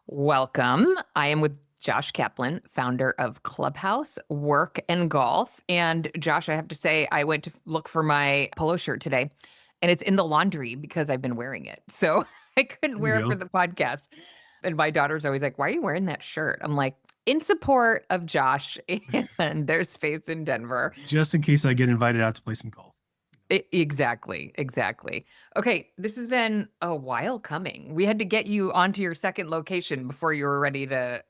Welcome. I am with Josh Kaplan, founder of Clubhouse Work and Golf. And Josh, I have to say, I went to look for my polo shirt today and it's in the laundry because I've been wearing it. So I couldn't There you wear it for go. the podcast. And my daughter's always like, "Why are you wearing that shirt?" I'm like, in support of Josh and their space in Denver. Just in case I get invited out to play some golf. Exactly. Okay, this has been a while coming. We had to get you onto your second location before you were ready to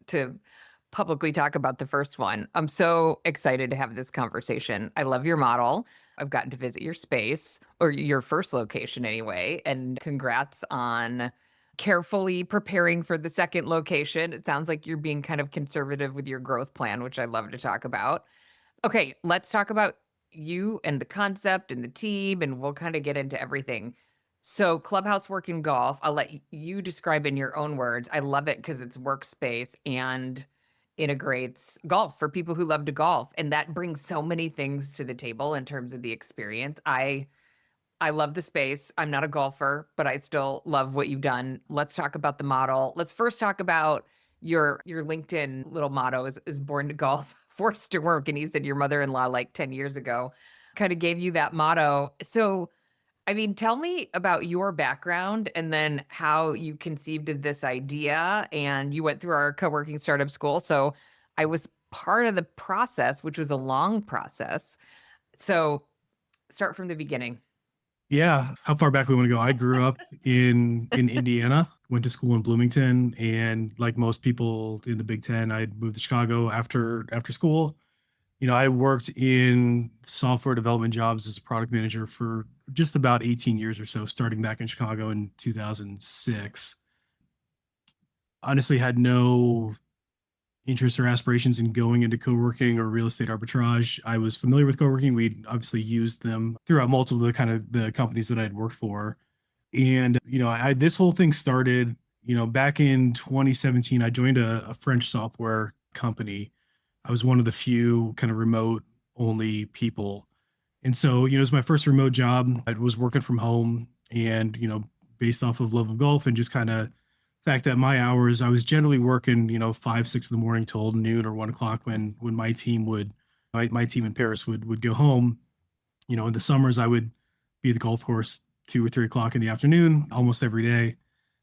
publicly talk about the first one. I'm so excited to have this conversation. I love your model. I've gotten to visit your space or your first location anyway, and congrats on carefully preparing for the second location. It sounds like you're being kind of conservative with your growth plan, which I love to talk about. Okay, let's talk about you and the concept and the team, and we'll kind of get into everything. So, Clubhouse Work and Golf, I'll let you describe in your own words. I love it because it's workspace and integrates golf for people who love to golf, and that brings so many things to the table in terms of the experience. I love the space. I'm not a golfer, but I still love what you've done. Let's talk about the model. Let's first talk about your LinkedIn little motto is born to golf, forced to work. And you said your mother-in-law like 10 years ago kind of gave you that motto. So, I mean, tell me about your background and then how you conceived of this idea. And you went through our co-working startup school. So I was part of the process, which was a long process. So start from the beginning. Yeah, how far back we want to go? I grew up in Indiana, went to school in Bloomington, and like most people in the Big Ten, I moved to Chicago after school. I worked in software development jobs as a product manager for just about 18 years or so, starting back in Chicago in 2006. Honestly, had no interests or aspirations in going into co-working or real estate arbitrage. I was familiar with co-working. We obviously used them throughout multiple of the kind of the companies that I'd worked for. And, I this whole thing started, back in 2017. I joined a French software company. I was one of the few kind of remote only people. And so, it was my first remote job. I was working from home and, based off of love of golf and just kind of fact that my hours, I was generally working, 5, 6 in the morning till noon or 1 o'clock when my team in Paris would go home. In the summers I would be at the golf course 2 or 3 o'clock in the afternoon almost every day.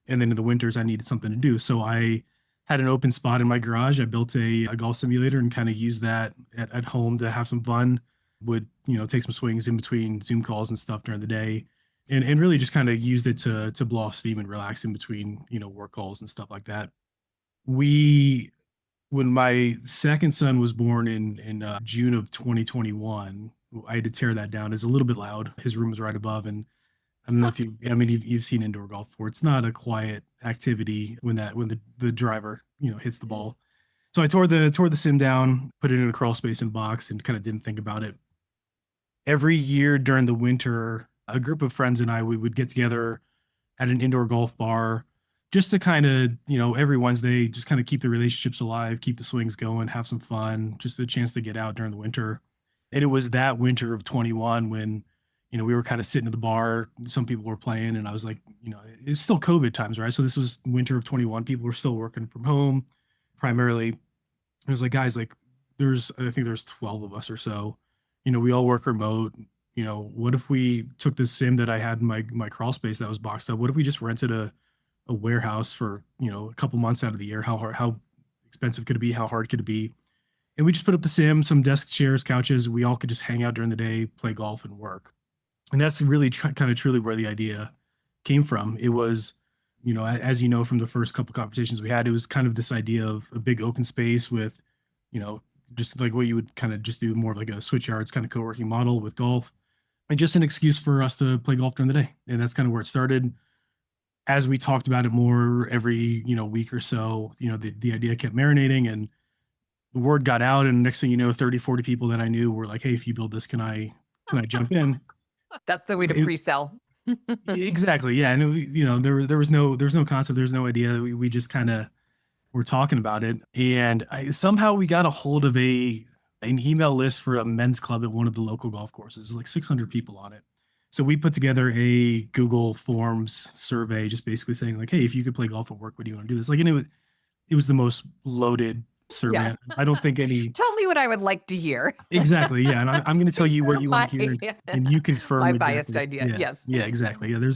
And then in the winters I needed something to do. So I had an open spot in my garage. I built a golf simulator and kind of used that at home to have some fun. Would, take some swings in between Zoom calls and stuff during the day. And really just kind of used it to blow off steam and relax in between, work calls and stuff like that. We When my second son was born in June of 2021, I had to tear that down. It's a little bit loud. His room was right above, and I don't know if you've seen indoor golf before. It's not a quiet activity when the driver hits the ball. So I tore the sim down, put it in a crawl space and box, and kind of didn't think about it. Every year during the winter, a group of friends and we would get together at an indoor golf bar just to kind of, every Wednesday, just kind of keep the relationships alive, keep the swings going, have some fun, just a chance to get out during the winter. And it was that winter of 21 when, we were kind of sitting at the bar, some people were playing, and I was like, it's still COVID times, right? So this was winter of 21. People were still working from home primarily. It was like, guys, like I think there's 12 of us or so. We all work remote. What if we took this sim that I had in my crawl space that was boxed up? What if we just rented a warehouse for, a couple months out of the year? How expensive could it be? How hard could it be? And we just put up the sim, some desk chairs, couches. We all could just hang out during the day, play golf and work. And that's really kind of truly where the idea came from. It was, as you know, from the first couple conversations we had, it was kind of this idea of a big open space with, you know, just like what you would kind of just do more of like a switch yards kind of co-working model with golf, and just an excuse for us to play golf during the day. And that's kind of where it started. As we talked about it more every, week or so, the idea kept marinating and the word got out. And next thing you know, 30, 40 people that I knew were like, "Hey, if you build this, can I jump in?" That's the way to It, pre-sell. exactly. Yeah. And there was no concept. There's no idea. We just kind of were talking about it. And somehow we got a hold of an email list for a men's club at one of the local golf courses, like 600 people on it. So we put together a Google Forms survey, just basically saying like, "Hey, if you could play golf at work, would you want to do this?" Like, and it was the most loaded survey. Yeah. I don't think any Tell me what I would like to hear. exactly. Yeah. And I'm going to tell you what you want to hear and you confirm My biased exactly. idea. Yeah. Yes. Yeah, exactly. Yeah.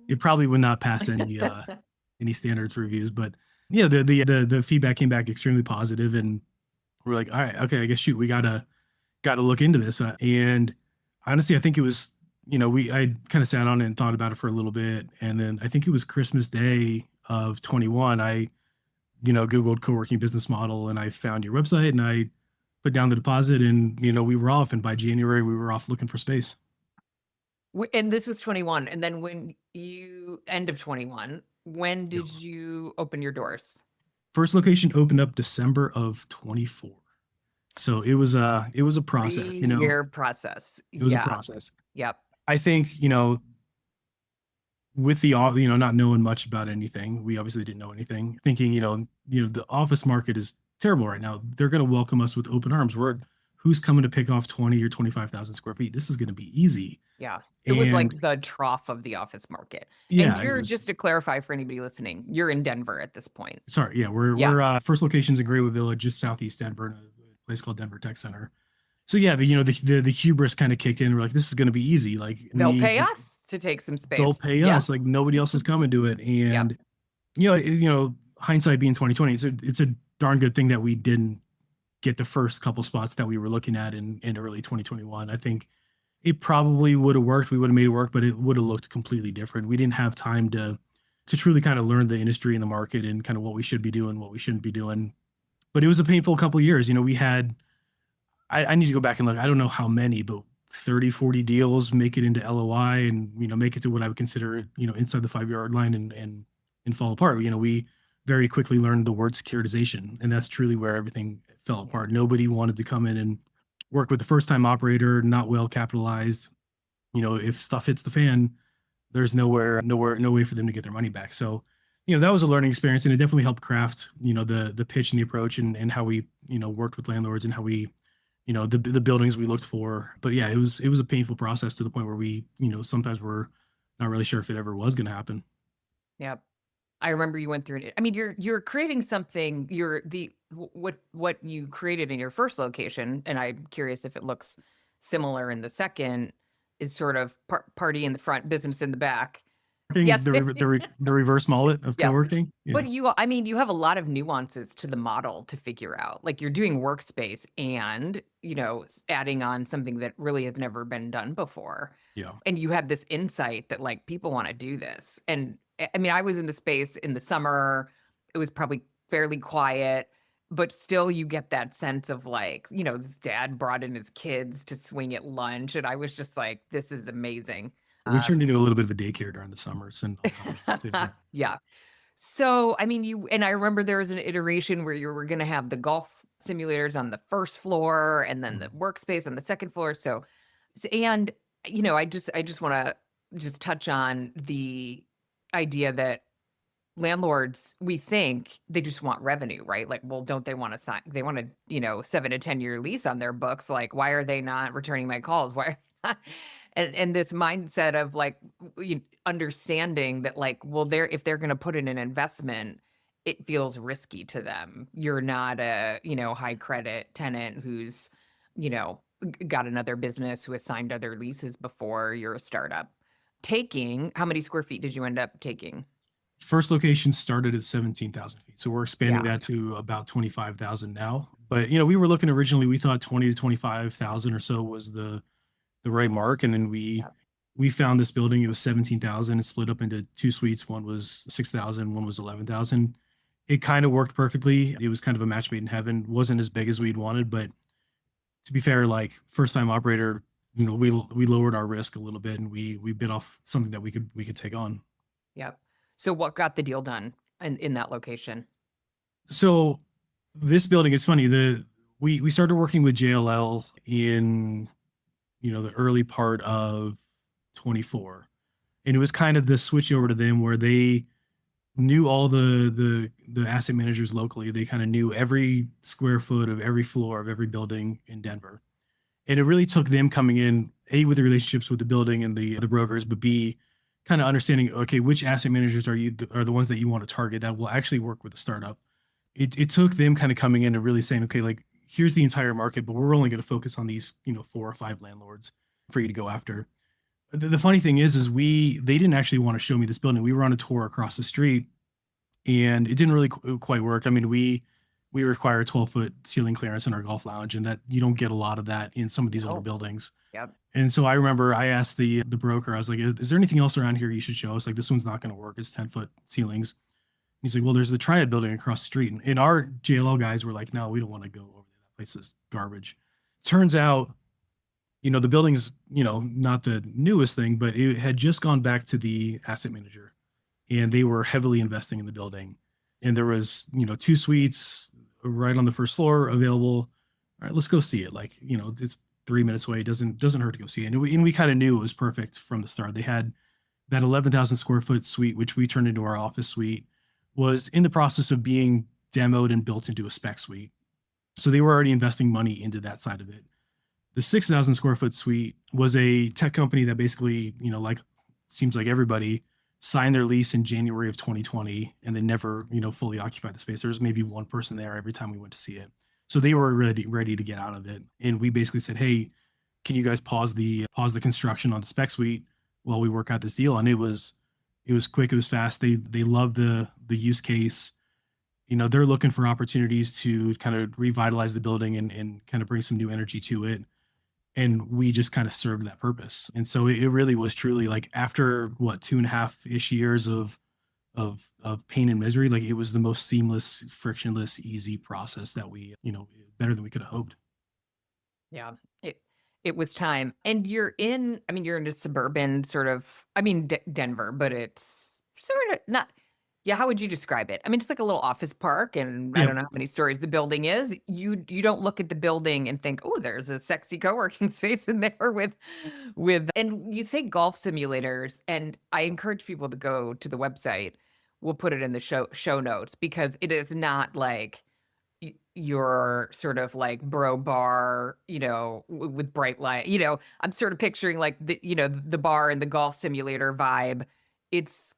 It probably would not pass any standards reviews, but yeah, the feedback came back extremely positive and we're like, all right, okay, I guess shoot, we gotta look into this. And honestly, I think it was, I kind of sat on it and thought about it for a little bit. And then I think it was Christmas Day of 21. I, Googled co-working business model and I found your website and I put down the deposit and, we were off. And by January, we were off looking for space. And this was 21. And then end of 21, when did Yeah. you open your doors? First location opened up December of 24. So it was a process, 3-year process. it was a Yeah. process. Yep. I think, with not knowing much about anything, we obviously didn't know anything, thinking, the office market is terrible right now. They're going to welcome us with open arms. Who's coming to pick off 20 or 25,000 square feet? This is going to be easy. Yeah. It was like the trough of the office market. Yeah. And just to clarify for anybody listening, you're in Denver at this point. Sorry. Yeah. We're first location's in Greenwood Village, just southeast Denver, in a place called Denver Tech Center. So yeah, the hubris kind of kicked in. We're like, this is going to be easy. Like they'll pay us to take some space. They'll pay us. Like nobody else is coming to it. And hindsight being 2020, it's a darn good thing that we didn't get the first couple spots that we were looking at in early 2021. I think it probably would have worked. We would have made it work, but it would have looked completely different. We didn't have time to truly kind of learn the industry and the market and kind of what we should be doing, what we shouldn't be doing. But it was a painful couple of years. We had, I need to go back and look. I don't know how many, but 30, 40 deals make it into LOI and, make it to what I would consider, inside the 5-yard line and fall apart. We very quickly learned the word securitization, and that's truly where everything fell apart. Nobody wanted to come in and work with the first time operator, not well capitalized. If stuff hits the fan, there's no way for them to get their money back. So, that was a learning experience, and it definitely helped craft, the pitch and the approach and how we, worked with landlords and how we, the buildings we looked for. But yeah, it was a painful process to the point where we, sometimes we're not really sure if it ever was going to happen. Yep. I remember you went through it. I mean, you're creating something, what you created in your first location, and I'm curious if it looks similar in the second, is sort of party in the front, business in the back. Yes. The reverse mullet of coworking. Yeah. But you have a lot of nuances to the model to figure out. Like you're doing workspace and, adding on something that really has never been done before. Yeah. And you had this insight that like people want to do this. And I mean, I was in the space in the summer. It was probably fairly quiet, but still you get that sense of like, his dad brought in his kids to swing at lunch. And I was just like, this is amazing. We turned into a little bit of a daycare during the summers. And yeah. So, I mean, and I remember there was an iteration where you were going to have the golf simulators on the first floor and then the workspace on the second floor. And, I just want to just touch on the idea that landlords, we think they just want revenue, right? Like, well, don't they want to sign? They want a, 7 to 10 year lease on their books. Like, why are they not returning my calls? Why? And this mindset of like understanding that like, well, if they're going to put in an investment, it feels risky to them. You're not a, high credit tenant who's, got another business who has signed other leases before. You're a startup. How many square feet did you end up taking? First location started at 17,000 feet. So we're expanding that to about 25,000 now. But, we were looking originally, we thought 20 to 25,000 or so was the right mark. And then we found this building. It was 17,000. It split up into 2 suites. One was 6,000, one was 11,000. It kind of worked perfectly. It was kind of a match made in heaven. Wasn't as big as we'd wanted, but to be fair, like first time operator, we lowered our risk a little bit and we bid off something that we could take on. Yep. So what got the deal done in that location? So this building, it's funny, we started working with JLL in the early part of 24. And it was kind of the switch over to them where they knew all the asset managers locally. They kind of knew every square foot of every floor of every building in Denver. And it really took them coming in, A, with the relationships with the building and the brokers, but B, kind of understanding, okay, which asset managers are the ones that you want to target that will actually work with a startup. it took them kind of coming in and really saying, okay, like here's the entire market, but we're only going to focus on these, 4 or 5 landlords for you to go after. The funny thing is they didn't actually want to show me this building. We were on a tour across the street, and it didn't really quite work. I mean, we require a 12-foot ceiling clearance in our golf lounge, and that you don't get a lot of that in some of these older Oh, buildings. yep. And so I remember I asked the broker, I was like, is there anything else around here you should show us? Like, this one's not going to work. It's 10-foot ceilings. He's like, well, there's the Triad building across the street. And our JLL guys were like, no, we don't want to go over there. That place is garbage. Turns out, the building's, not the newest thing, but it had just gone back to the asset manager, and they were heavily investing in the building. And there was, 2 suites right on the first floor available. All right, let's go see it. Like, it's 3 minutes away. It doesn't hurt to go see it. And we kind of knew it was perfect from the start. They had that 11,000 square foot suite, which we turned into our office suite, was in the process of being demoed and built into a spec suite. So they were already investing money into that side of it. The 6,000 square foot suite was a tech company that basically, like seems like everybody signed their lease in January of 2020 and then never, fully occupied the space. There was maybe one person there every time we went to see it. So they were ready to get out of it. And we basically said, hey, can you guys pause the construction on the spec suite while we work out this deal? And it was quick, it was fast. They loved the use case. They're looking for opportunities to kind of revitalize the building and kind of bring some new energy to it. And we just kind of served that purpose. And so it really was truly like after what 2.5-ish years of pain and misery, like it was the most seamless, frictionless, easy process that we, better than we could have hoped. Yeah. It was time. And you're in, I mean, you're in a suburban sort of, I mean, Denver, but it's sort of not, yeah, how would you describe it? I mean, it's like a little office park, and I Yeah. don't know how many stories the building is. You don't look at the building and think, "Oh, there's a sexy co-working space in there with," and you say golf simulators, and I encourage people to go to the website. We'll put it in the show notes, because it is not like your sort of like bro bar, with bright light. I'm sort of picturing like the bar and the golf simulator vibe. It's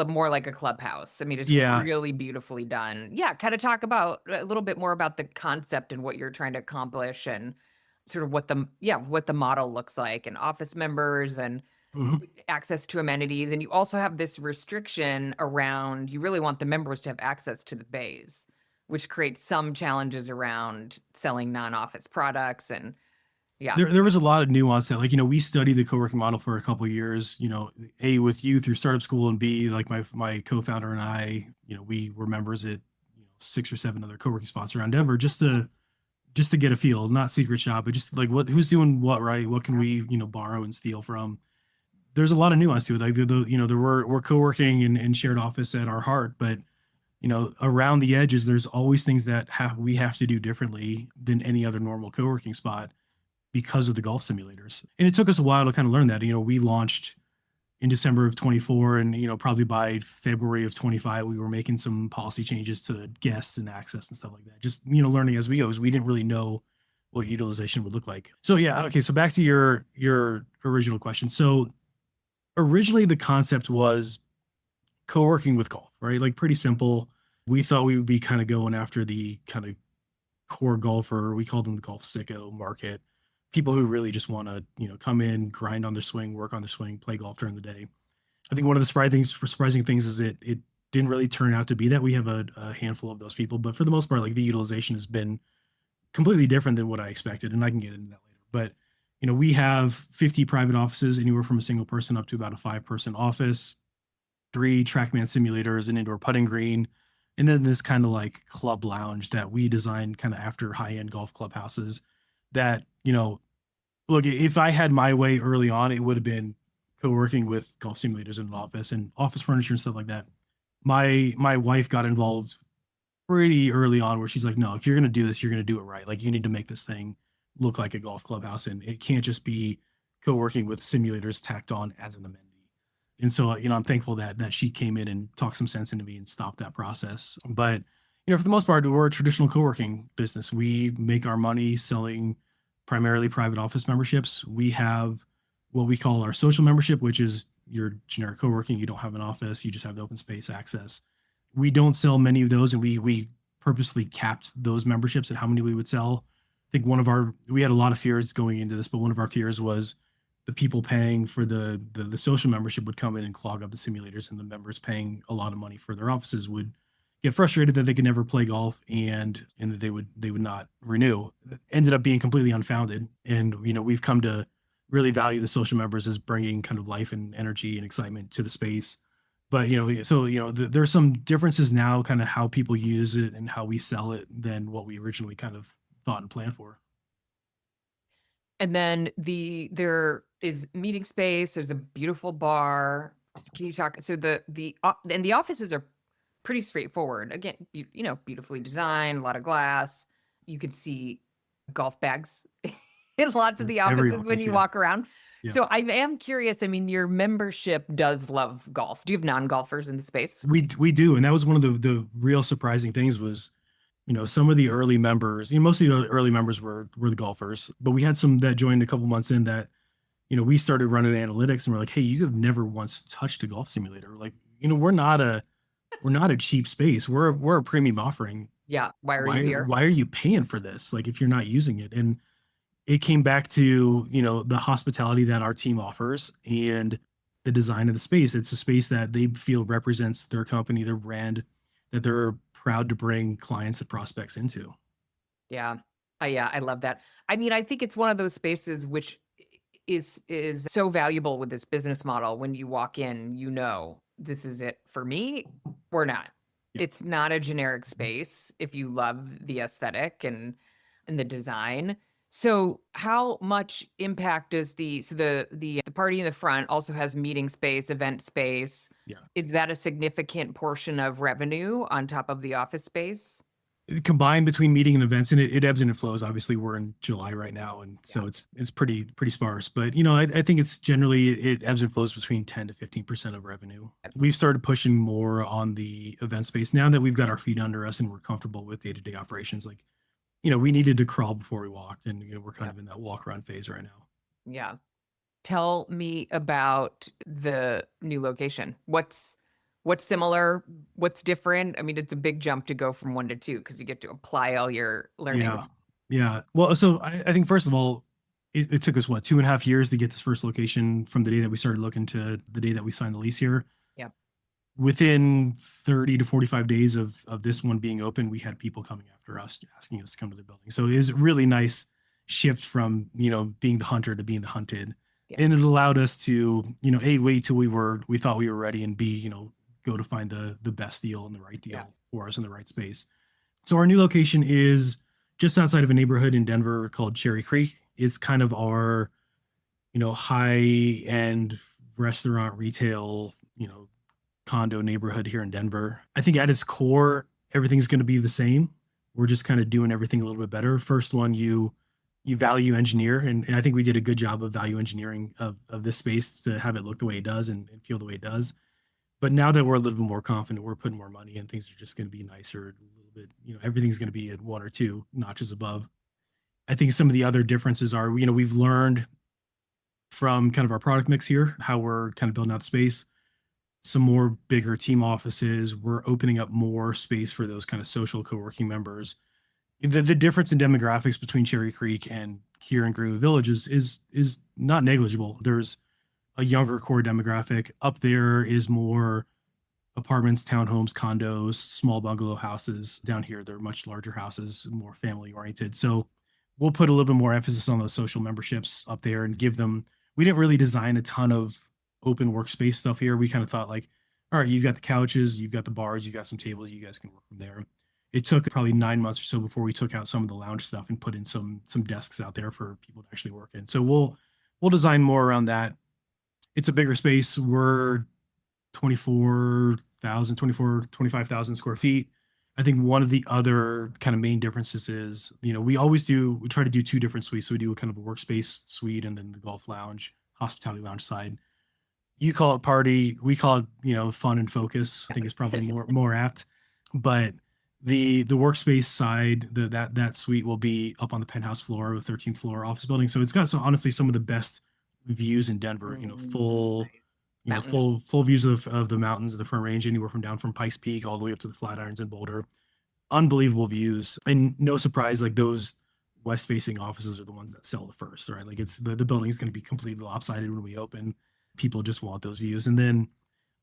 more like a clubhouse. I mean, it's Yeah. really beautifully done. Yeah, kind of talk about a little bit more about the concept and what you're trying to accomplish, and sort of what the model looks like, and office members and Mhm. access to amenities. And you also have this restriction around, you really want the members to have access to the bays, which creates some challenges around selling non-office products. And yeah. There was a lot of nuance that, like, we studied the co-working model for a couple of years, A, with you through startup school, and B, like my co-founder and I, we were members at 6 or 7 other co-working spots around Denver, just to get a feel, not secret shop, but just like who's doing what, right? What can we, borrow and steal from? There's a lot of nuance to it. Like we're co-working and shared office at our heart, but around the edges, there's always things that we have to do differently than any other normal co-working spot because of the golf simulators. And it took us a while to kind of learn that. We launched in December of 24, and probably by February of 25, we were making some policy changes to guests and access and stuff like that. Just learning as we go, as we didn't really know what utilization would look like. So yeah, okay. So back to your original question. So originally the concept was co-working with golf, right? Like pretty simple. We thought we would be kind of going after the kind of core golfer. We called them the golf sicko market. People who really just want to, come in, grind on their swing, work on their swing, play golf during the day. I think one of the surprising things is it didn't really turn out to be that. We have a handful of those people, but for the most part, like the utilization has been completely different than what I expected, and I can get into that later. But we have 50 private offices, anywhere from a single person up to about a 5-person office, 3 TrackMan simulators, an indoor putting green, and then this kind of like club lounge that we designed kind of after high-end golf clubhouses that, look, if I had my way early on, it would have been co-working with golf simulators in an office and office furniture and stuff like that. My wife got involved pretty early on, where she's like, no, if you're going to do this, you're going to do it right. Like, you need to make this thing look like a golf clubhouse, and it can't just be co-working with simulators tacked on as an amenity. And so, I'm thankful that she came in and talked some sense into me and stopped that process. But, for the most part, we're a traditional co-working business. We make our money selling primarily private office memberships. We have what we call our social membership, which is your generic co-working. You don't have an office, you just have the open space access. We don't sell many of those, and we purposely capped those memberships at how many we would sell. I think we had a lot of fears going into this, but one of our fears was the people paying for the social membership would come in and clog up the simulators, and the members paying a lot of money for their offices would get frustrated that they could never play golf, and that they would not renew. It ended up being completely unfounded, and we've come to really value the social members as bringing kind of life and energy and excitement to the space. But there's some differences now, kind of how people use it and how we sell it than what we originally kind of thought and planned for. And then there is meeting space. There's a beautiful bar. Can you talk? So and the offices are pretty straightforward. Again, beautifully designed, a lot of glass. You could see golf bags in lots of the Every offices when office, you yeah. walk around. Yeah. So I am curious. I mean, your membership does love golf. Do you have non-golfers in the space? We do, and that was one of the real surprising things was, some of the early members, most of the early members were the golfers, but we had some that joined a couple months in that, we started running analytics and we're like, hey, you have never once touched a golf simulator. Like, we're not a cheap space. We're a premium offering. Yeah. Why are you here? Why are you paying for this? Like, if you're not using it? And it came back to, the hospitality that our team offers and the design of the space. It's a space that they feel represents their company, their brand, that they're proud to bring clients and prospects into. Yeah. Yeah, I love that. I mean, I think it's one of those spaces which is so valuable with this business model. When you walk in, this is it for me or not. Yeah. It's not a generic space if you love the aesthetic and the design. So how much impact does the party in the front also has meeting space, event space? Yeah. Is that a significant portion of revenue on top of the office space? Combined between meeting and events, and it ebbs and it flows. Obviously, we're in July right now, and so Yeah. it's pretty sparse. But I think it's generally it ebbs and flows between 10 to 15% of revenue. We've started pushing more on the event space now that we've got our feet under us and we're comfortable with day-to-day operations. Like, we needed to crawl before we walked, and we're kind of in that walk around phase right now. Yeah. Tell me about the new location. What's similar? What's different? I mean, it's a big jump to go from 1 to 2 because you get to apply all your learnings. Yeah. Well, so I think first of all, it took us 2.5 years to get this first location from the day that we started looking to the day that we signed the lease here. Yep. Within 30 to 45 days of this one being open, we had people coming after us, asking us to come to the building. So it was a really nice shift from, being the hunter to being the hunted. Yeah. And it allowed us to, A, wait till we thought we were ready, and B, go to find the best deal and the right deal for us in the right space. So our new location is just outside of a neighborhood in Denver called Cherry Creek. It's kind of our, high end restaurant, retail, condo neighborhood here in Denver. I think at its core, everything's going to be the same. We're just kind of doing everything a little bit better. First one, you value engineer, and I think we did a good job of value engineering of this space to have it look the way it does and feel the way it does. But now that we're a little bit more confident, we're putting more money in, things are just going to be nicer, a little bit, everything's going to be at 1 or 2 notches above. I think some of the other differences are, we've learned from kind of our product mix here, how we're kind of building out space, some more bigger team offices. We're opening up more space for those kind of social co-working members. The difference in demographics between Cherry Creek and here in Greenwood Village is not negligible. There's a younger core demographic. Up there is more apartments, townhomes, condos, small bungalow houses. Down here, they're much larger houses, more family oriented. So we'll put a little bit more emphasis on those social memberships up there and give them. We didn't really design a ton of open workspace stuff here. We kind of thought like, all right, you've got the couches, you've got the bars, you got some tables, you guys can work from there. It took probably 9 months or so before we took out some of the lounge stuff and put in some desks out there for people to actually work in. So we'll design more around that. It's a bigger space. We're 25,000 square feet. I think one of the other kind of main differences is, we try to do 2 different suites. So we do a kind of a workspace suite and then the golf lounge, hospitality lounge side. You call it party, we call it, fun and focus. I think it's probably more apt. But the workspace side, that suite will be up on the penthouse floor of the 13th floor office building. So it's got honestly some of the best views in Denver, full views of the mountains of the Front Range, anywhere from down from Pikes Peak all the way up to the Flatirons in Boulder. unbelievable views. And no surprise, like those west facing offices are the ones that sell the first, right? Like it's the building is going to be completely lopsided when we open. People just want those views. And then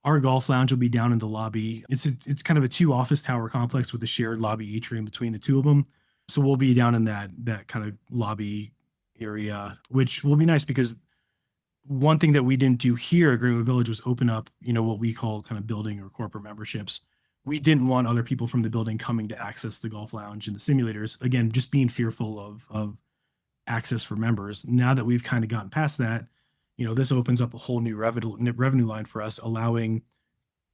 our golf lounge will be down in the lobby. It's kind of a two office tower complex with a shared lobby atrium between the two of them. So we'll be down in that kind of lobby area, which will be nice because one thing that we didn't do here at Greenwood Village was open up, what we call kind of building or corporate memberships. We didn't want other people from the building coming to access the golf lounge and the simulators. Again, just being fearful of access for members. Now that we've kind of gotten past that, this opens up a whole new revenue line for us, allowing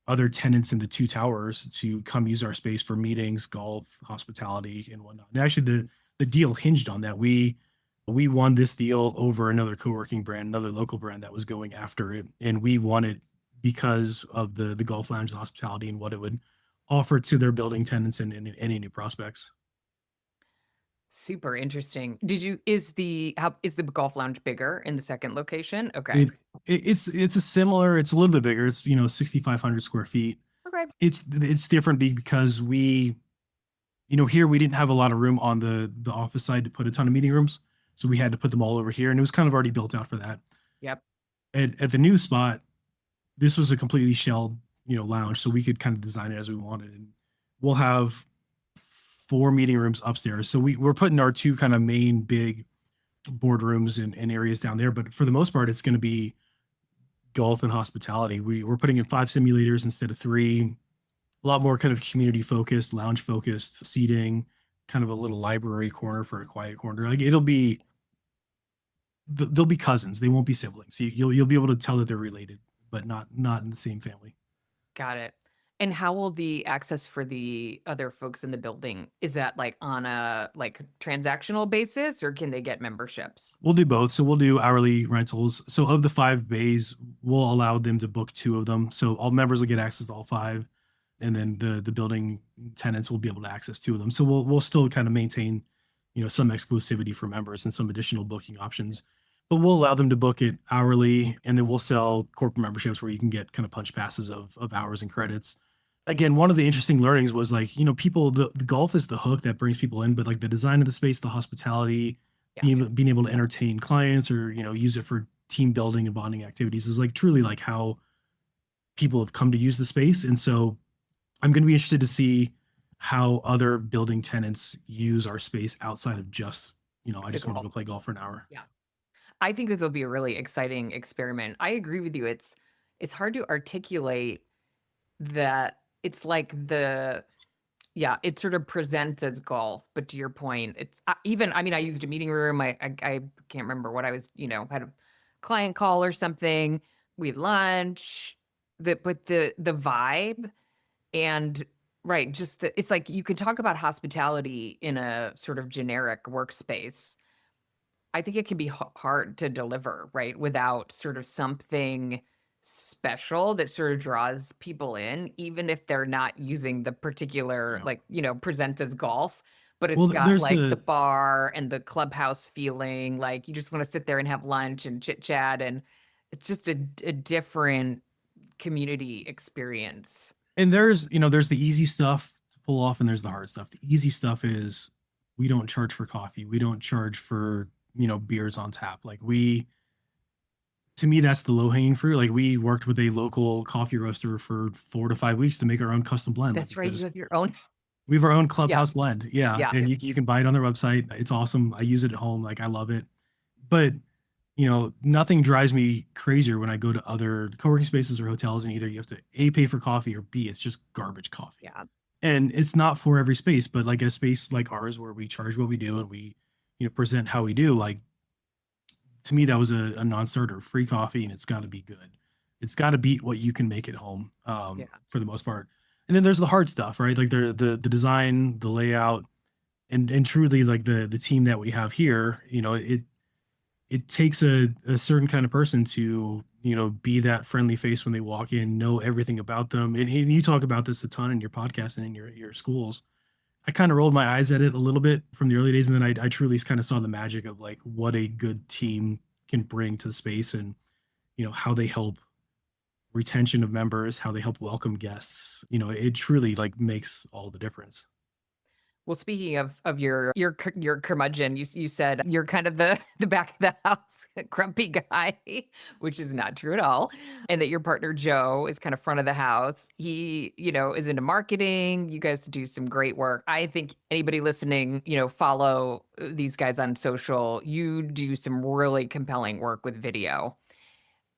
other tenants in the two towers to come use our space for meetings, golf, hospitality, and whatnot. And actually, the deal hinged on that. We won this deal over another co-working brand, another local brand that was going after it, and we won it because of the golf lounge, the hospitality, and what it would offer to their building tenants and any new prospects. Super interesting. Is the golf lounge bigger in the second location? Okay. It's it's a little bit bigger. It's 6,500 square feet. Okay. It's different because here we didn't have a lot of room on the office side to put a ton of meeting rooms, so we had to put them all over here, and it was kind of already built out for that. Yep. At the new spot, this was a completely shelled lounge, so we could kind of design it as we wanted, and we'll have 4 meeting rooms upstairs. So we're putting our 2 kind of main big boardrooms and areas down there, but for the most part, it's going to be golf and hospitality. We're putting in 5 simulators instead of 3. A lot more kind of community focused, lounge focused seating, kind of a little library corner for a quiet corner. Like they'll be cousins. They won't be siblings. You'll be able to tell that they're related, but not in the same family. Got it. And how will the access for the other folks in the building, is that like on a transactional basis, or can they get memberships? We'll do both. So we'll do hourly rentals. So of the 5 bays, we'll allow them to book 2 of them. So all members will get access to all 5, and then the building tenants will be able to access 2 of them. So we'll still kind of maintain, some exclusivity for members and some additional booking options, but we'll allow them to book it hourly, and then we'll sell corporate memberships where you can get kind of punch passes of hours and credits. Again, one of the interesting learnings was like, people, the golf is the hook that brings people in, but like the design of the space, the hospitality, Yeah. being able to entertain clients or, use it for team building and bonding activities is like truly like how people have come to use the space. And so I'm going to be interested to see how other building tenants use our space outside of just, I just want to go play golf for an hour. Yeah. I think this will be a really exciting experiment. I agree with you. It's hard to articulate that. It's like it sort of presents as golf, but to your point, it's I mean, I used a meeting room. I can't remember what I was, had a client call or something. We had lunch, but the vibe and right, it's like you could talk about hospitality in a sort of generic workspace. I think it can be hard to deliver, right, without sort of something special that sort of draws people in, even if they're not using the particular, present as golf, but it's Well, got there's like the the bar and the clubhouse feeling, like you just want to sit there and have lunch and chit chat. And it's just a different community experience. and there's the easy stuff to pull off, and there's the hard stuff. The easy stuff is we don't charge for coffee. We don't charge for, beers on tap. Like to me, that's the low hanging fruit. Like we worked with a local coffee roaster for 4 to 5 weeks to make our own custom blend. That's right. You have your own. We have our own Clubhouse Yes. blend. Yeah. Yeah. And you can buy it on their website. It's awesome. I use it at home. Like I love it. But, nothing drives me crazier when I go to other co-working spaces or hotels, and either you have to A, pay for coffee, or B, it's just garbage coffee. Yeah. And it's not for every space, but like a space like ours where we charge what we do and we, present how we do, like to me, that was a non-starter. Free coffee, and it's got to be good. It's got to beat what you can make at home, for the most part. And then there's the hard stuff, right? Like the design, the layout, and truly like the team that we have here. It takes a certain kind of person to be that friendly face when they walk in, know everything about them. And you talk about this a ton in your podcast and in your schools. I kind of rolled my eyes at it a little bit from the early days, and then I truly kind of saw the magic of like what a good team can bring to the space, and how they help retention of members, how they help welcome guests. It truly like makes all the difference. Well, speaking of your curmudgeon, you said you're kind of the the back of the house grumpy guy, which is not true at all, and that your partner Joe is kind of front of the house. He, is into marketing. You guys do some great work. I think anybody listening, follow these guys on social. You do some really compelling work with video.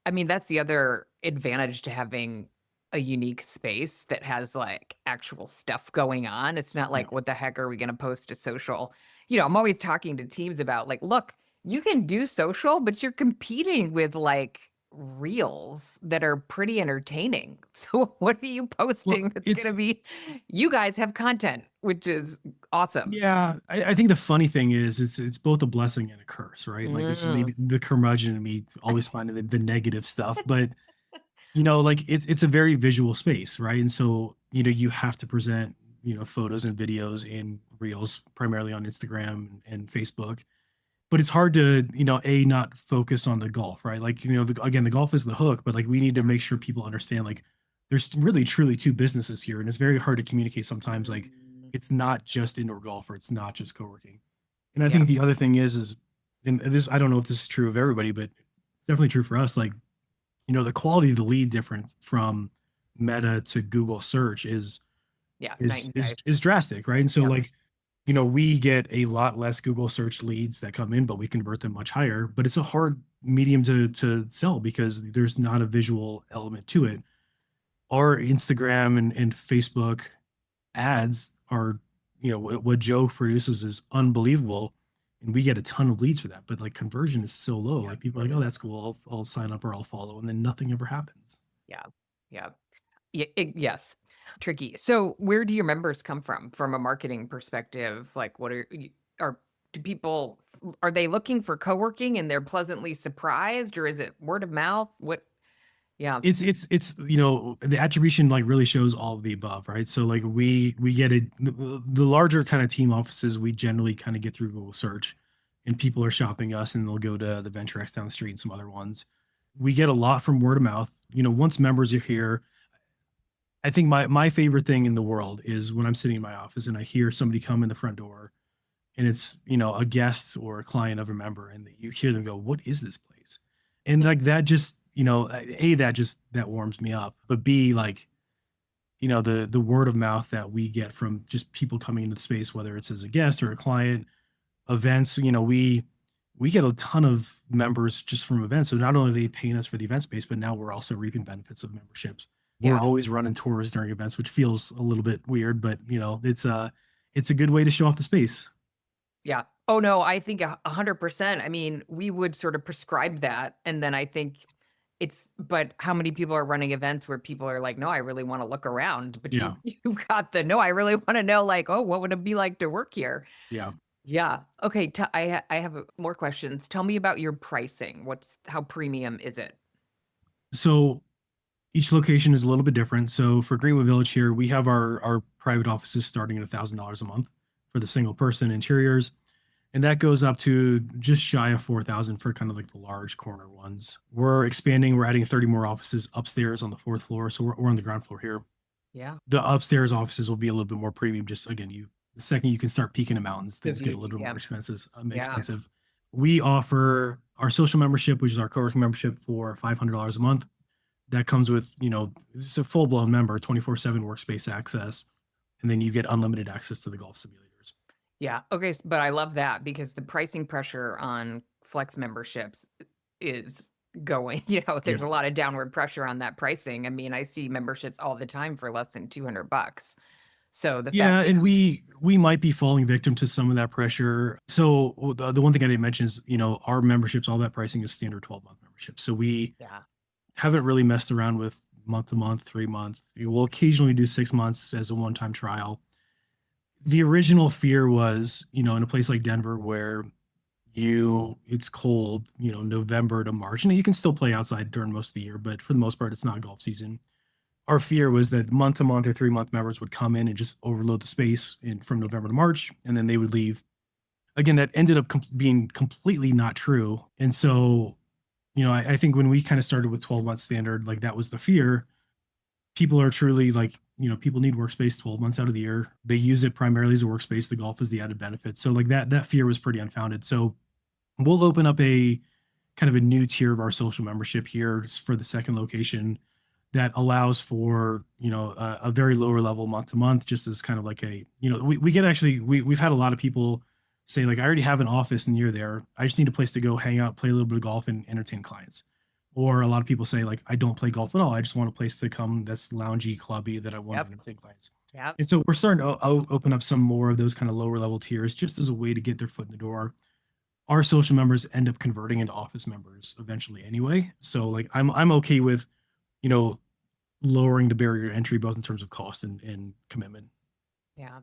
I mean, that's the other advantage to having a unique space that has like actual stuff going on. It's not Yeah. like, what the heck are we going to post to social? I'm always talking to teams about like, look, you can do social, but you're competing with like reels that are pretty entertaining. So what are you Well, posting that's going to it's be, you guys have content, which is awesome. yeah. I think the funny thing is, it's both a blessing and a curse, right? Like this is Mm, maybe the curmudgeon in me always finding the negative stuff, but like it's a very visual space, right? And so you have to present photos and videos in reels primarily on Instagram and Facebook, but it's hard to not focus on the golf, right? Like again, the golf is the hook, but like we need to make sure people understand like there's really truly two businesses here, and it's very hard to communicate sometimes. Like mm, it's not just indoor golf, or it's not just co-working. And I yeah, think the other thing is, and this, I don't know if this is true of everybody, but it's definitely true for us. Like the quality of the lead difference from Meta to Google search is yeah, night is and is day. is drastic, right? And so Yep, like we get a lot less Google search leads that come in, but we convert them much higher. But it's a hard medium to sell because there's not a visual element to it. Our Instagram and Facebook ads are, what Joe produces is unbelievable. And we get a ton of leads for that. But like conversion is so low. yep, Like people are like, oh, that's cool. I'll sign up or I'll follow. And then nothing ever happens. yeah, yeah. Yes. Tricky. So where do your members come from a marketing perspective? Like are do people are they looking for co-working and they're pleasantly surprised, or is it word of mouth? Yeah. It's the attribution like really shows all of the above, right? So like we get it, the larger kind of team offices we generally kind of get through Google search, and people are shopping us and they'll go to the Venture X down the street and some other ones. We get a lot from word of mouth. Once members are here, I think my favorite thing in the world is when I'm sitting in my office and I hear somebody come in the front door, and it's a guest or a client of a member, and you hear them go, what is this place? And like that just that warms me up, but b like the word of mouth that we get from just people coming into the space, whether it's as a guest or a client, events, we get a ton of members just from events. So not only are they paying us for the event space, but now we're also reaping benefits of memberships. We're Yeah. always running tours during events, which feels a little bit weird, but it's a good way to show off the space. Yeah. Oh no, I think 100%. I mean, we would sort of prescribe that. And then I think but how many people are running events where people are like, no, I really want to look around, but Yeah. you've got the, no, I really want to know like, oh, what would it be like to work here? Yeah. Yeah. Okay. I have more questions. Tell me about your pricing. How premium is it? So each location is a little bit different. So for Greenwood Village here, we have our private offices starting at $1,000 a month for the single person interiors, and that goes up to just shy of 4,000 for kind of like the large corner ones. We're expanding. We're adding 30 more offices upstairs on the fourth floor, so we're on the ground floor here. Yeah. The upstairs offices will be a little bit more premium. Just again, the second you can start peaking the mountains, The things get a views. little bit Yeah. more expensive. Yeah. We offer our social membership, which is our co-working membership, for $500 a month. That comes with, it's a full blown member, 24/7 workspace access, and then you get unlimited access to the golf simulators. Yeah. Okay. But I love that because the pricing pressure on flex memberships is going, Yeah. there's a lot of downward pressure on that pricing. I mean, I see memberships all the time for less than $200. So the fact Yeah, that and we might be falling victim to some of that pressure. So the one thing I didn't mention is, our memberships, all that pricing is standard 12-month membership. So we yeah. haven't really messed around with month to month, 3 months. We'll occasionally do 6 months as a one-time trial. The original fear was, in a place like Denver where it's cold, November to March, and you can still play outside during most of the year, but for the most part, it's not golf season. Our fear was that month to month or 3 month members would come in and just overload the space from November to March, and then they would leave. Again, that ended up being completely not true. And so, I think when we kind of started with 12-month standard, like that was the fear. people are truly like, people need workspace 12 months out of the year. They use it primarily as a workspace. The golf is the added benefit. So like that fear was pretty unfounded. So we'll open up a kind of a new tier of our social membership here for the second location that allows for, a very lower level month to month, just as kind of like we get actually, we've had a lot of people say like, I already have an office near there. I just need a place to go hang out, play a little bit of golf and entertain clients. Or a lot of people say like, I don't play golf at all. I just want a place to come that's loungy, clubby, that I want Yep. to entertain clients. Yep. And so we're starting to open up some more of those kind of lower level tiers just as a way to get their foot in the door. Our social members end up converting into office members eventually anyway. So like I'm okay with, you know, lowering the barrier to entry both in terms of cost and commitment. Yeah.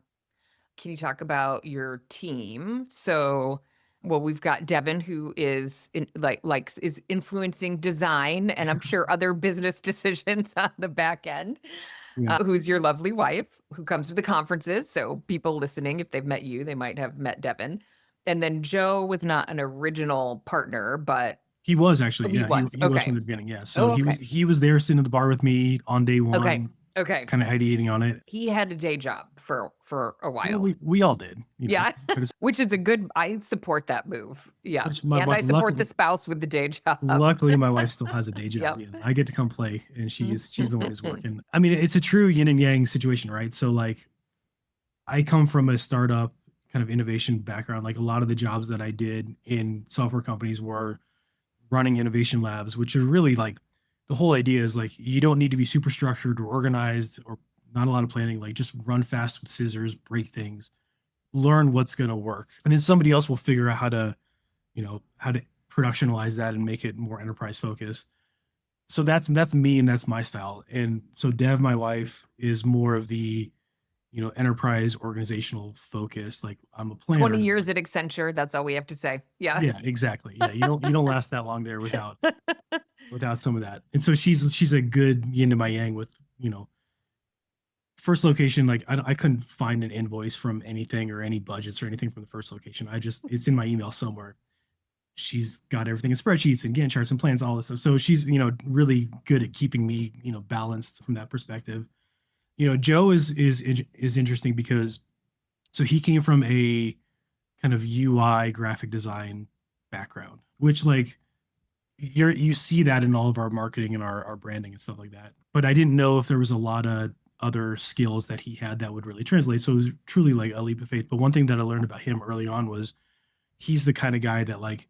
Can you talk about your team? So, well, we've got Devin, who is is influencing design, and I'm sure other business decisions on the back end. Yeah. Who's your lovely wife, who comes to the conferences. So people listening, if they've met you, they might have met Devin. And then Joe was not an original partner, but He was actually, he yeah, he was. he was Okay. from the beginning, yeah. So Oh, okay. he was there sitting at the bar with me on day Okay. one, Okay. kind of ideating on it. He had a day job for a Well, while. we all did, Yeah. but Which is a good, I support that move. Yeah. which my And I wife, support the spouse with the day job. luckily my wife still has a day job. Yep. Yeah, I get to come play, and she's the one who's working. I mean, it's a true yin and yang situation, right? So like, I come from a startup kind of innovation background. Like a lot of the jobs that I did in software companies were running innovation labs, which are really like the whole idea is like you don't need to be super structured or organized or not a lot of planning. Like just run fast with scissors, break things, learn what's going to work, and then somebody else will figure out how to productionalize that and make it more enterprise focused. So that's me and that's my style. And so Dev, my wife, is more of the enterprise organizational focus. Like I'm a 20 planner. years at Accenture. That's all we have to say. Yeah. Yeah, exactly. Yeah, you don't last that long there without some of that. And so she's a good yin to my yang with first location. Like I couldn't find an invoice from anything or any budgets or anything from the first location. It's in my email somewhere. She's got everything in spreadsheets and Gantt charts and plans, all this stuff. So she's really good at keeping me balanced from that perspective. Joe is interesting because so he came from a kind of UI graphic design background, which like you see that in all of our marketing and our branding and stuff like that. But I didn't know if there was a lot of other skills that he had that would really translate. So it was truly like a leap of faith. But one thing that I learned about him early on was he's the kind of guy that like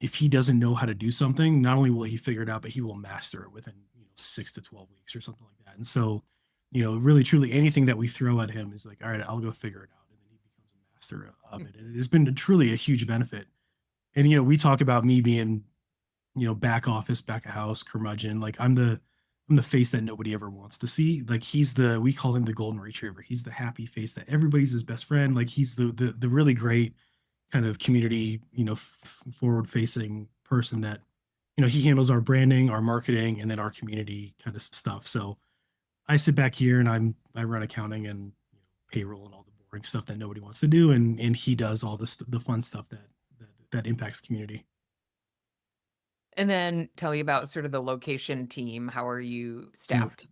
if he doesn't know how to do something, not only will he figure it out, but he will master it within 6 to 12 weeks or something like that. And so, really truly anything that we throw at him is like, all right, I'll go figure it out, and then he becomes a master of it. And it's been truly a huge benefit. And we talk about me being, back office, back of house, curmudgeon. Like I'm the face that nobody ever wants to see. Like we call him the golden retriever. He's the happy face that everybody's his best friend. Like he's the really great kind of community, forward facing person that, he handles our branding, our marketing, and then our community kind of stuff. So I sit back here and I run accounting and payroll and all the boring stuff that nobody wants to do. And he does all the fun stuff that impacts the community. And then tell you about sort of the location team. How are you staffed?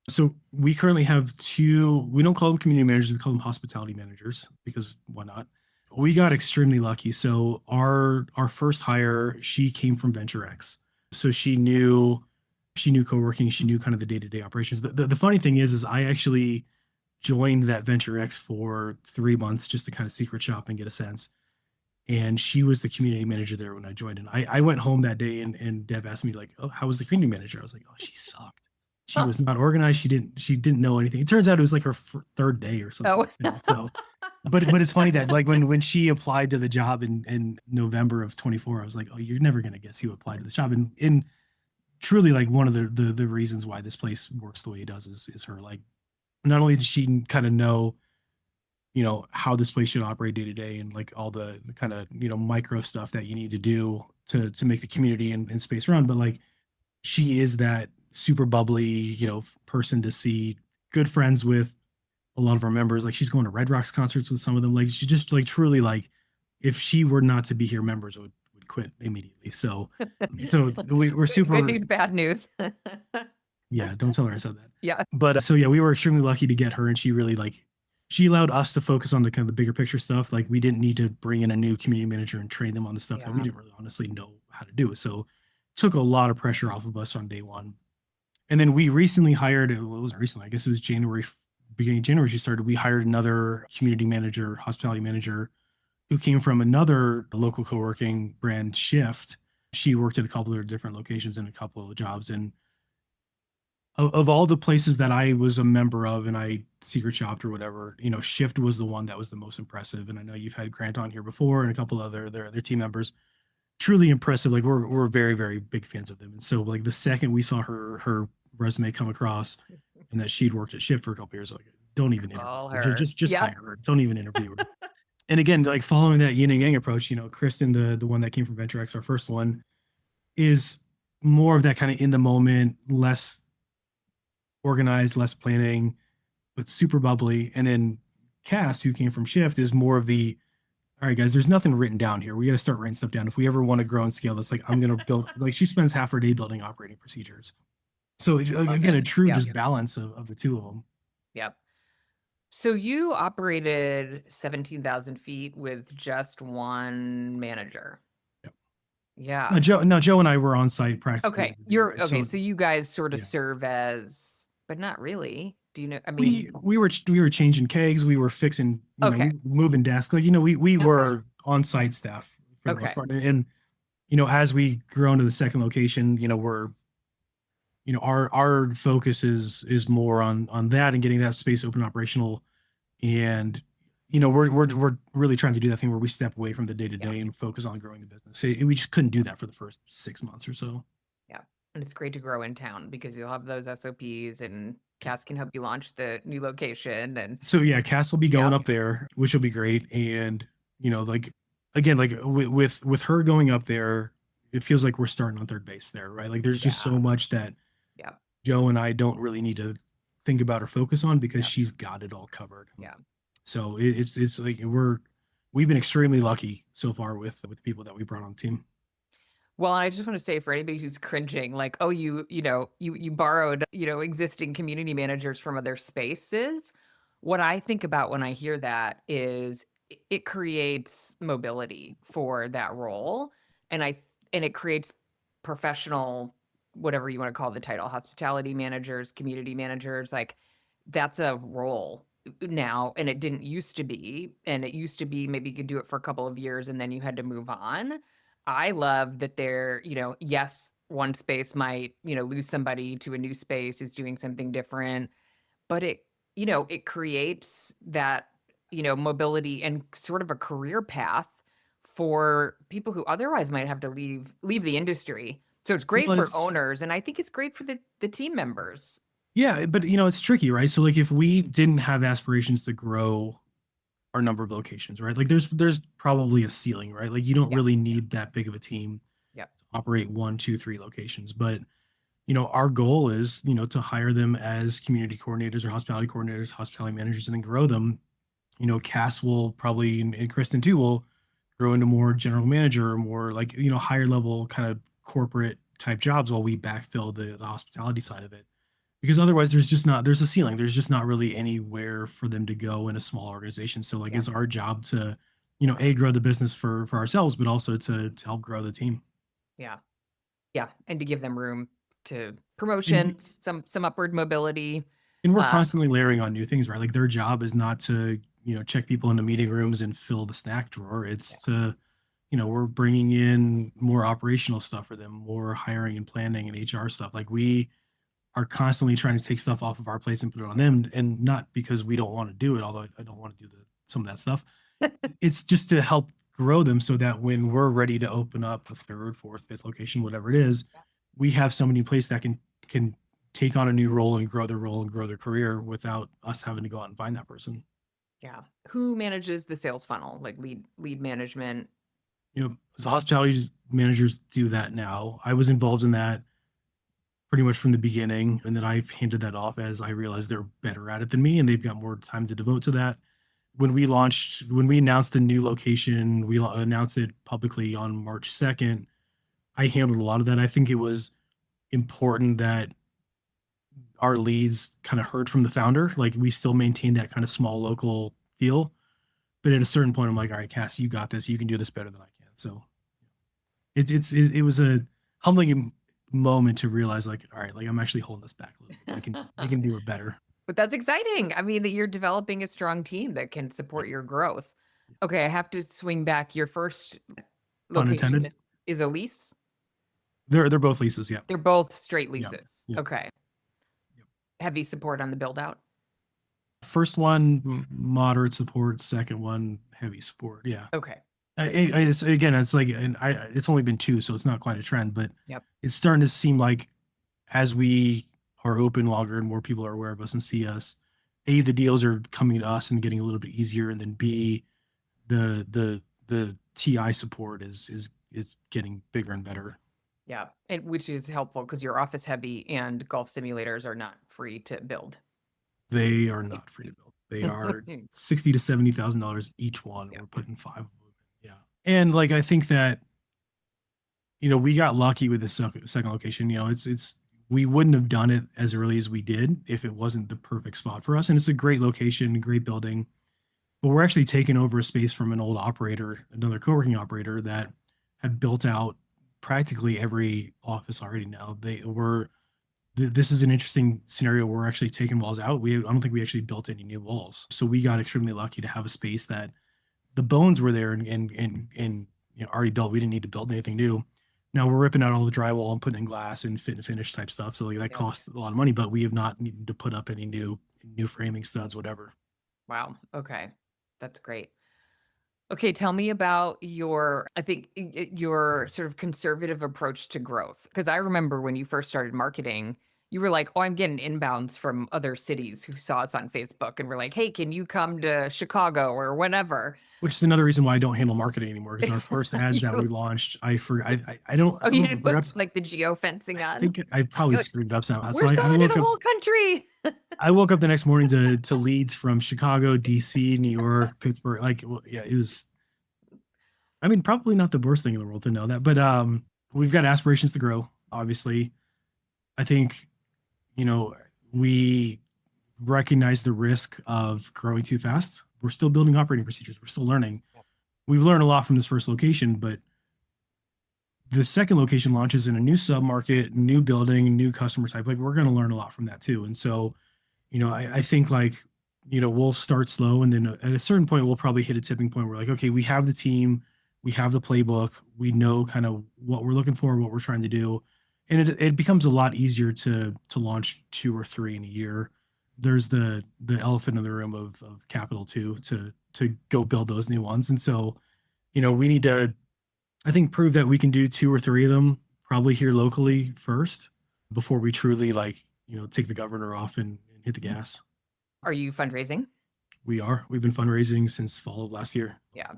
So we currently have two, we don't call them community managers, we call them hospitality managers because why not? We got extremely lucky. So our first hire, she came from Venture X. So she knew co-working, she knew kind of the day-to-day operations. The funny thing is I actually joined that Venture X for 3 months just to kind of secret shop and get a sense. And she was the community manager there when I joined. And I went home that day and Deb asked me like, oh, how was the community manager? I was like, oh, she sucked. She was not organized. She didn't know anything. It turns out it was like her third day or something. Oh. So, but it's funny that like when she applied to the job in November of 24, I was like, oh, you're never gonna guess who applied to this job. And truly like one of the reasons why this place works the way it does is her. Like not only did she kind of know how this place should operate day to day and like all the kind of micro stuff that you need to do to make the community and space run, but like she is that super bubbly person to see, good friends with a lot of our members. Like she's going to Red Rocks concerts with some of them. Like she just like truly like if she were not to be here, members would quit immediately. So we're super good news, bad news. Yeah, don't tell her I said that. Yeah. But so yeah, we were extremely lucky to get her, and she really she allowed us to focus on the kind of the bigger picture stuff. Like we didn't need to bring in a new community manager and train them on the stuff that we Yeah. didn't really honestly know how to do. So took a lot of pressure off of us on day one. And then we recently hired, well, it wasn't recently, I guess it was January, beginning of January, she started. We hired another community manager, hospitality manager, who came from another local co-working brand, Shift. She worked at a couple of different locations and a couple of jobs. And of all the places that I was a member of and I secret shopped or whatever, Shift was the one that was the most impressive. And I know you've had Grant on here before and a couple other their team members. Truly impressive. Like we're very, very big fans of them. And so like the second we saw her resume come across and that she'd worked at Shift for a couple years, like don't even interview Call her. her. Just Yeah. hire her. Don't even interview her. And again, like following that yin and yang approach, Kristen, the one that came from VentureX, our first one, is more of that kind of in the moment, less organized, less planning, but super bubbly. And then Cass, who came from Shift, is more of the, all right, guys, there's nothing written down here. We got to start writing stuff down. If we ever want to grow and scale this, like I'm going to build, like she spends half her day building operating procedures. So again, a true just balance of the two of them. Yep. So you operated 17,000 feet with just one manager. Yep. Yeah. No, Joe and I were on site practically. Okay. You're okay. So you guys sort of serve as, but not really. Do you know? I mean, we were changing kegs. We were fixing, moving desks. Like, we were on site staff for the most part. And, as we grow into the second location, we're, our focus is more on that and getting that space open operational. And, we're really trying to do that thing where we step away from the day to day and focus on growing the business. So we just couldn't do that for the first 6 months or so. Yeah. And it's great to grow in town because you'll have those SOPs and Cass can help you launch the new location. And so, yeah, Cass will be going up there, which will be great. And, like, again, like with her going up there, it feels like we're starting on third base there, right? Like there's just so much that Joe and I don't really need to think about or focus on because she's got it all covered. Yeah. So it's like we've been extremely lucky so far with the people that we brought on the team. Well, I just want to say for anybody who's cringing, like, oh, you borrowed, existing community managers from other spaces. What I think about when I hear that is it creates mobility for that role. And it creates professional, whatever you want to call the title, hospitality managers, community managers, like that's a role now. And it didn't used to be. And it used to be maybe you could do it for a couple of years and then you had to move on. I love that they're, yes, one space might, lose somebody to a new space who's doing something different, but it creates that, mobility and sort of a career path for people who otherwise might have to leave the industry. So it's great for owners, and I think it's great for the team members. Yeah, but it's tricky, right? So like if we didn't have aspirations to grow our number of locations, right? Like there's probably a ceiling, right? Like you don't really need that big of a team to operate 1, 2, 3 locations. But our goal is, to hire them as community coordinators or hospitality coordinators, hospitality managers, and then grow them. Cass will probably, and Kristen too, will grow into more general manager or more like, higher level kind of corporate type jobs while we backfill the hospitality side of it. Because otherwise there's a ceiling. There's just not really anywhere for them to go in a small organization. So like it's our job to, grow the business for ourselves, but also to help grow the team. Yeah. Yeah. And to give them room to promotions, some upward mobility. And we're constantly layering on new things, right? Like their job is not to, check people into meeting rooms and fill the snack drawer. It's to, we're bringing in more operational stuff for them, more hiring and planning and HR stuff. Like we are constantly trying to take stuff off of our plates and put it on them, and not because we don't want to do it, although I don't want to do some of that stuff. It's just to help grow them so that when we're ready to open up a third, fourth, fifth location, whatever it is, we have somebody in place that can take on a new role and grow their role and grow their career without us having to go out and find that person. Yeah. Who manages the sales funnel, like lead management? The hospitality managers do that now. I was involved in that pretty much from the beginning, and then I've handed that off as I realized they're better at it than me and they've got more time to devote to that. When we announced the new location, we announced it publicly on March 2nd. I handled a lot of that. I think it was important that our leads kind of heard from the founder. Like we still maintain that kind of small local feel. But at a certain point, I'm like, all right, Cassie, you got this. You can do this better than I can. So it was a humbling moment to realize like, all right, like I'm actually holding this back a little bit. They can do it better. But that's exciting. I mean, that you're developing a strong team that can support your growth. Okay, I have to swing back. Your first Pun location intended. is a lease? They're both leases, yeah. They're both straight Yeah. leases. Yeah. Okay. Yep. Heavy support on the build out? First one, moderate support. Second one, heavy support. Yeah. Okay. It's like, and it's only been 2, so it's not quite a trend, but Yep. it's starting to seem like as we are open longer and more people are aware of us and see us, A, the deals are coming to us and getting a little bit easier, and then B, the TI support is getting bigger and better. Yeah. And which is helpful because you're office heavy and golf simulators are not free to build. They are not free to build. They are $60,000 to $70,000 each one. Yep. We're putting 5 of them. Yeah. And like I think that, we got lucky with the second location. It's we wouldn't have done it as early as we did if it wasn't the perfect spot for us. And it's a great location, great building. But we're actually taking over a space from an old operator, another co-working operator that had built out practically every office already. Now this is an interesting scenario. We're actually taking walls out. I don't think we actually built any new walls. So we got extremely lucky to have a space that the bones were there and already built. We didn't need to build anything new. Now we're ripping out all the drywall and putting in glass and fit and finish type stuff. So like that costs a lot of money, but we have not needed to put up any new framing studs, whatever. Wow. Okay. That's great. Okay, tell me about your sort of conservative approach to growth. Because I remember when you first started marketing, you were like, oh, I'm getting inbounds from other cities who saw us on Facebook and were like, hey, can you come to Chicago or whatever? Which is another reason why I don't handle marketing anymore. Because our first ads that we launched, I don't. Oh, you didn't put like the geofencing on? I think I probably screwed it up somehow. We're selling to the whole country. I woke up the next morning to leads from Chicago, DC, New York, Pittsburgh. Like, well, yeah, it was. I mean, probably not the worst thing in the world to know that, but we've got aspirations to grow. Obviously, I think, we recognize the risk of growing too fast. We're still building operating procedures. We're still learning. We've learned a lot from this first location, but the second location launches in a new sub-market, new building, new customer type. Like we're going to learn a lot from that too. And so, I think like, we'll start slow. And then at a certain point, we'll probably hit a tipping point where like, okay, we have the team, we have the playbook, we know kind of what we're looking for, what we're trying to do. And it becomes a lot easier to launch 2 or 3 in a year. There's the elephant in the room of capital too, to go build those new ones. And so, we need to, I think, prove that we can do 2 or 3 of them probably here locally first before we truly take the governor off and hit the gas. Are you fundraising? We've been fundraising since fall of last year. Yeah.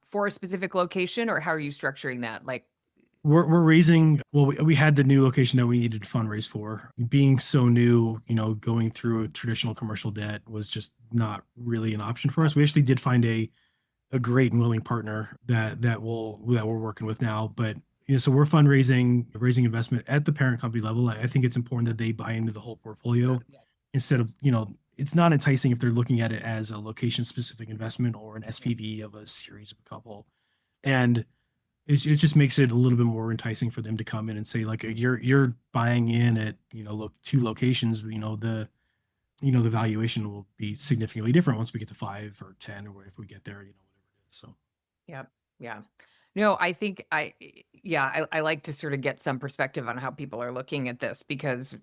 For a specific location, or how are you structuring that? Like, we're raising. Well, we had the new location that we needed to fundraise for. Being so new, going through a traditional commercial debt was just not really an option for us. We actually did find a great and willing partner that we're working with now. But so we're raising investment at the parent company level. I think it's important that they buy into the whole portfolio instead of it's not enticing if they're looking at it as a location specific investment or an SPV of a series of a couple, and it just makes it a little bit more enticing for them to come in and say like you're buying in at 2 locations. The valuation will be significantly different once we get to 5 or 10 or if we get there. Whatever it is. So. Yeah. No, I think I like to sort of get some perspective on how people are looking at this because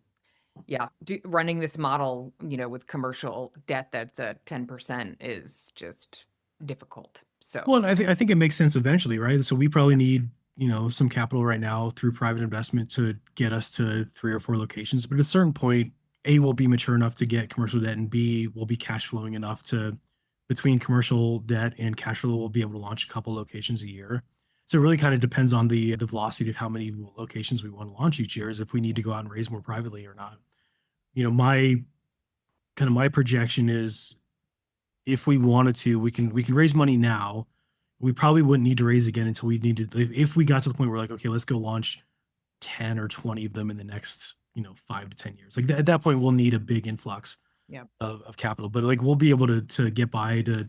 running this model, with commercial debt that's at 10% is just difficult. So, well, I think it makes sense eventually, right? So we probably need, some capital right now through private investment to get us to 3 or 4 locations. But at a certain point, A, will be mature enough to get commercial debt, and B, will be cash flowing enough to, between commercial debt and cash flow, we'll be able to launch a couple locations a year. So it really kind of depends on the velocity of how many locations we want to launch each year, is if we need to go out and raise more privately or not. My projection is if we wanted to, we can raise money now. We probably wouldn't need to raise again until we needed, if we got to the point where like, okay, let's go launch 10 or 20 of them in the next 5 to 10 years. Like at that point, we'll need a big influx Yeah. of capital, but like we'll be able to get by to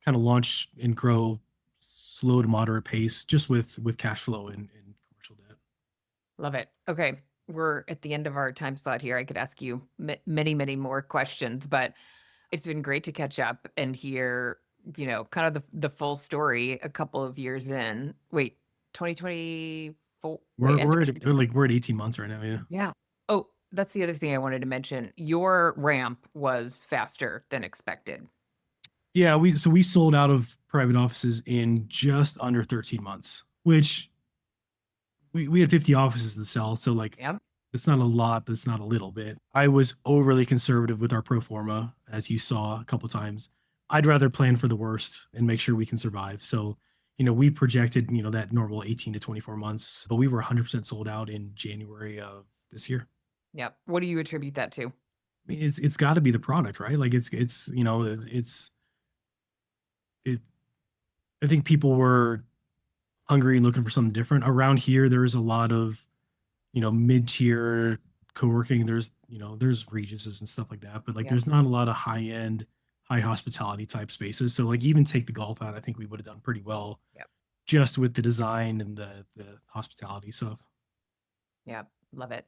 kind of launch and grow slow to moderate pace just with cash flow and commercial debt. Love it. Okay. We're at the end of our time slot here. I could ask you many, many more questions, but it's been great to catch up and hear, kind of the full story a couple of years in. Wait, 2024? Wait, end of We're at 18 months right now. Yeah. Yeah. Oh, that's the other thing I wanted to mention. Your ramp was faster than expected. Yeah, we sold out of private offices in just under 13 months, which we had 50 offices to sell. So like Yep. it's not a lot, but it's not a little bit. I was overly conservative with our pro forma, as you saw a couple times. I'd rather plan for the worst and make sure we can survive. So, we projected, that normal 18 to 24 months, but we were 100% sold out in January of this year. Yep. What do you attribute that to? I mean, it's got to be the product, right? Like it's it. I think people were hungry and looking for something different. Around here, there's a lot of mid-tier co-working. There's Regis's and stuff like that, but like Yep. there's not a lot of high-end, high hospitality type spaces. So like even take the golf out, I think we would have done pretty well. Yep. Just with the design and the hospitality stuff. Yeah, love it.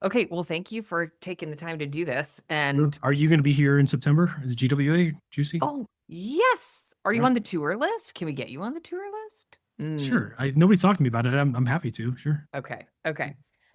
Okay, well, thank you for taking the time to do this. And Are you going to be here in September? Is GWA juicy? oh, yes. Are you Right. on the tour list? Can we get you on the tour list? Sure. Nobody talked to me about it. I'm happy to. Sure. Okay.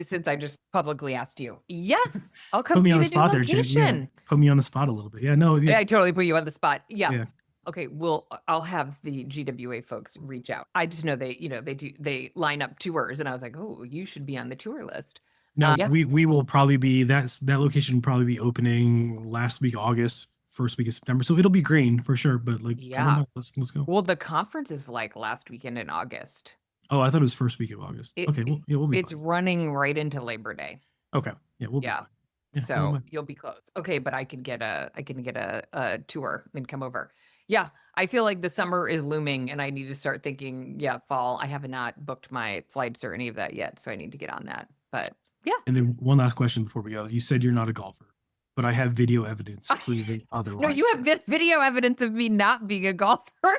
Since I just publicly asked you, yes, I'll come Put me see on the the new spot there, Jim. Yeah. location. Put me on the spot a little bit. Yeah. No. Yeah. I totally put you on the spot. Yeah. Yeah. Okay, well, I'll have the GWA folks reach out. I just know they line up tours, and I was like, oh, you should be on the tour list. No, Yeah. we will probably be that location will probably be opening last week of August, first week of September. So it'll be green for sure. But like, come on Yeah. up. Let's go. Well, the conference is like last weekend in August. Oh, I thought it was first week of August. Okay, well, yeah, we'll be It's fine. running right into Labor Day. Okay, yeah, we'll be fine. Yeah, So you'll be close. Okay, but I can get a tour and come over. Yeah, I feel like the summer is looming and I need to start thinking, fall. I have not booked my flights or any of that yet, so I need to get on that. But yeah. And then one last question before we go. You said you're not a golfer, but I have video evidence proving otherwise. No, you have video evidence of me not being a golfer.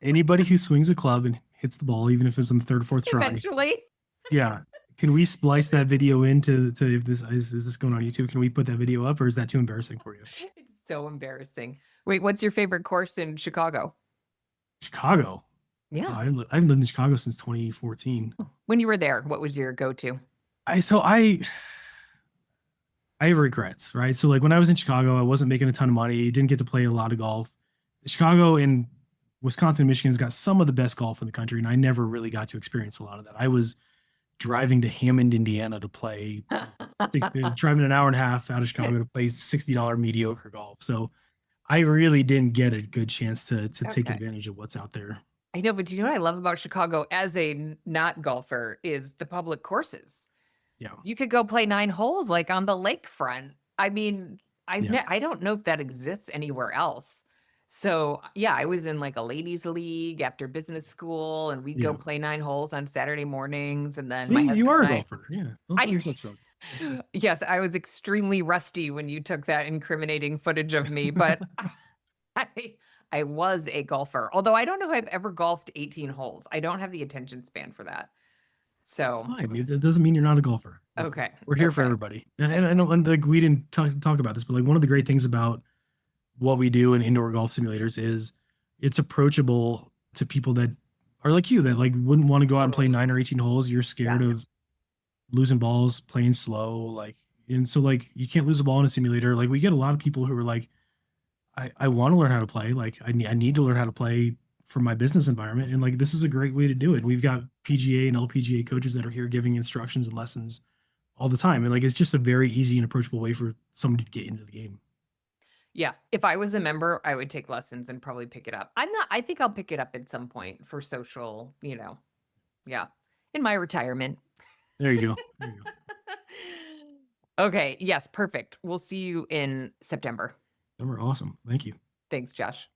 Anybody who swings a club and hits the ball, even if it's on the third or fourth try. Eventually. Yeah. Can we splice that video into if this is this going on YouTube? Can we put that video up, or is that too embarrassing for you? It's so embarrassing. Wait, what's your favorite course in Chicago? Chicago. Yeah. I've lived in Chicago since 2014. When you were there, what was your go-to? I have regrets, right? So like when I was in Chicago, I wasn't making a ton of money, didn't get to play a lot of golf. Chicago and Wisconsin and Michigan's got some of the best golf in the country, and I never really got to experience a lot of that. I was driving to Hammond, Indiana to play, driving an hour and a half out of Chicago to play $60 mediocre golf. So I really didn't get a good chance to take advantage of what's out there. I know, but you know what I love about Chicago as a not golfer is the public courses. Yeah. You could go play 9 holes like on the lakefront. I mean, I don't know if that exists anywhere else. So yeah, I was in like a ladies league after business school, and we'd go play 9 holes on Saturday mornings. And then you are a golfer. Yeah. Yes, I was extremely rusty when you took that incriminating footage of me, but I was a golfer. Although I don't know if I've ever golfed 18 holes. I don't have the attention span for that. So it doesn't mean you're not a golfer. Okay. We're here for everybody. And like we didn't talk about this, but like one of the great things about what we do in indoor golf simulators is it's approachable to people that are like you, that like wouldn't want to go out and play 9 or 18 holes. You're scared of losing balls, playing slow, like, and so like you can't lose a ball in a simulator. Like we get a lot of people who are like, I want to learn how to play. Like I need to learn how to play for my business environment. And like, this is a great way to do it. We've got PGA and LPGA coaches that are here giving instructions and lessons all the time. And like, it's just a very easy and approachable way for somebody to get into the game. Yeah. If I was a member, I would take lessons and probably pick it up. I think I'll pick it up at some point for social, yeah. In my retirement. There you go. Okay. Yes. Perfect. We'll see you in September. They were awesome. Thank you. Thanks, Josh.